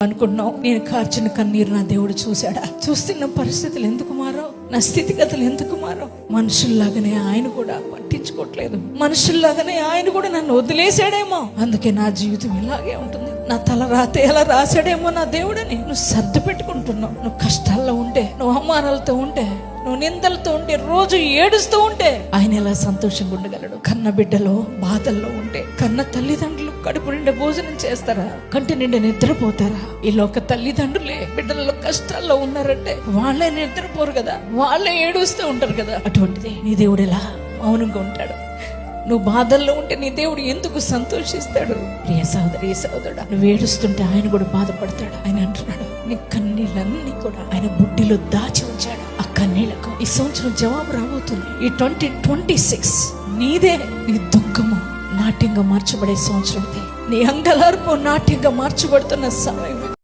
అనుకున్నావు, నేను కార్చిన కన్నీరు నా దేవుడు చూశాడా? చూస్తున్న పరిస్థితులు ఎందుకు మారో, నా స్థితిగతులు ఎందుకు మారో? మనుషుల్లాగానే ఆయన కూడా పట్టించుకోవట్లేదు, మనుషుల్లాగానే ఆయన కూడా నన్ను వదిలేశాడేమో, అందుకే నా జీవితం ఇలాగే ఉంటుంది, నా తల రాతే ఎలా రాశాడేమో నా దేవుడని నువ్వు సర్దు పెట్టుకుంటున్నావు. నువ్వు కష్టాల్లో ఉంటే, నువ్వు అవమానాలతో ఉంటే, నువ్వు నిందలతో ఉంటే, రోజు ఏడుస్తూ ఉంటే ఆయన ఎలా సంతోషంగా ఉండగలడు? కన్న బిడ్డలో బాధల్లో ఉంటే, కన్న తల్లిదండ్రులు కడుపు నిండా భోజనం చేస్తారా? కంటి నిండా నిద్రపోతారా? ఈ లోక తల్లిదండ్రులే బిడ్డలలో కష్టాల్లో ఉన్నారంటే వాళ్ళే నిద్రపోరు కదా, వాళ్ళే ఏడుస్తూ ఉంటారు కదా. అటువంటిది నీ దేవుడు ఎలా మౌనంగా ఉంటాడు? నువ్వు బాధల్లో ఉంటే నీ దేవుడు ఎందుకు సంతోషిస్తాడు? ప్రియ సహోదరి, సహోదరుడా, నువ్వు ఏడుస్తుంటే ఆయన కూడా బాధపడతాడు. ఆయన అంటున్నాడు, నీ కన్నీళ్ళన్నీ కూడా ఆయన బుడ్డిలో దాచి ఉంచాడు. ఆ కన్నీళ్లకు ఈ సంవత్సరం జవాబు రాబోతుంది. ఈ 2026 నీదే. నీ దుఃఖము నాట్యంగా మార్చబడే సంవత్సరం ఇది. నీ అంగలార్పు నాట్యంగా మార్చబడుతున్న సమయం